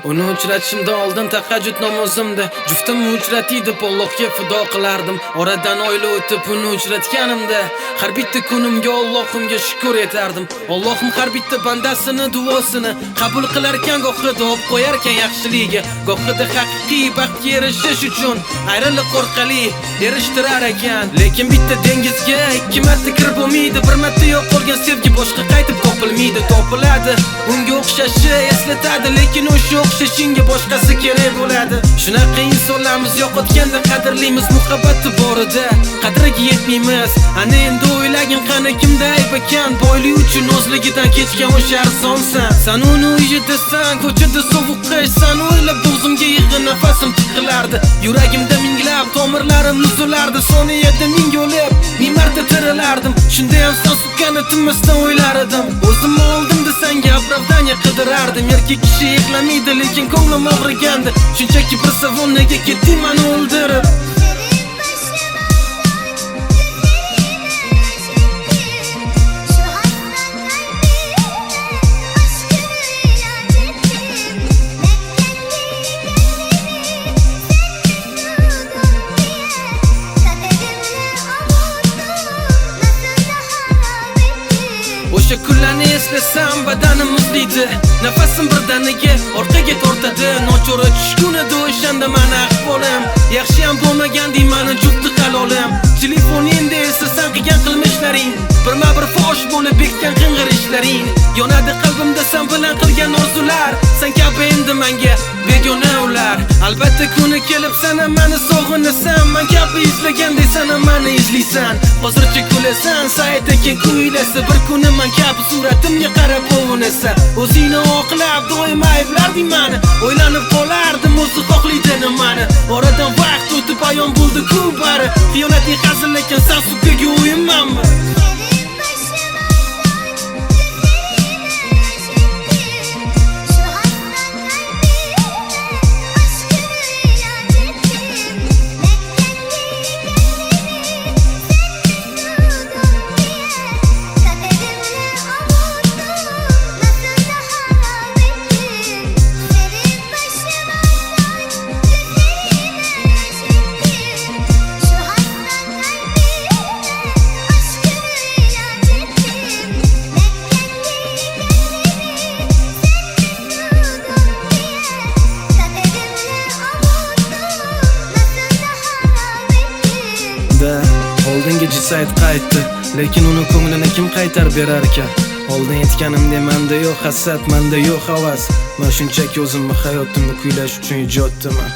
Uni uchratishimdan oldin tahajjud namozimda juftimni uchratib Allohga fido qilardim. Oradan oylar o'tib uni uchratganimda har bitta kunimga Allohimga shukr etardim. Allohim har bitta bandasini duosini qabul qilar ekan, gohida olib qo'yar ekan yaxshiligiga, gohida haqiqiy baxtga erishish uchun ayrilib orqali erishtirar ekan. Lekin bitta dengizga ikki marta kirib bo'lmaydi, bir marta yo'q qolgan sevgi boshqa qaytib topilmaydi. Topiladi, unga o'xshashi eslatadi, lekin o'sha o'xshashingga boshqasi kerak bo'ladi. Shunaqa insonlarimiz yo'qotganda qadrlaymiz, muhabbati borida qadriga yetmaymiz. Ana endi o'ylagin, qani kimda ayb ekan, boylik uchun o'zligidan kechgan o'sha arzonsan. San uni uyidasan, ko'chada sovuq qish, san o'ylab bo'g'zimga yig'in nafasim tiqilardi. Yuragimda minglab tomirlarim uzilardi, soniyada ming o'lib ming marta tirilardim. Shunda ham san suqqani tinmasdan o'ylar edim, o'zimni oldimda senga opravdaniya qidirardim. Erkak kishi yig'lamaydi, lekin ko'nglim og'rigandi, shunchaki bir savol, nega ketding meni o'ldirib? O'sha kunlarni eslasam badanim muzlaydi, nafasim birdaniga orqaga tortadi. Nochora tushkunida o'shanda meni ahvolim yaxshi ham bo'lmaganding, meni jufti halolim. Telefoningda esa san qilgan qilmishlaring birma-bir fosh bo'lib bekkan qing'irishlaring. Yonadi qalbimda san bilan qilgan orzular, san kabi endi menga begona ular. Albatta kuni kelib sana meni sog'inasan, men kabi izlagandek sana meni izlaysan. Hozircha kulasan, sayt ekan kuylasa, bir kuni men kabi suratimga qarab o'ynasa. O'zingni oqlab doim ayblarding meni, o'ylanib qolardim o'zi xohlaydi nimani. Oradan vaqt o'tib ayon bo'ldi-ku bari, xiyonatli hazil ekan san sudga o'yinmanmi? Oldingi jisayt qaytdi, lekin uni ko'nglini kim qaytarib berar ekan? Oldin aytganimda menda yo'q hasad, menda yo'q havas. Men shunchaki o'zimni hayotimni kuylash uchun ijoddaman.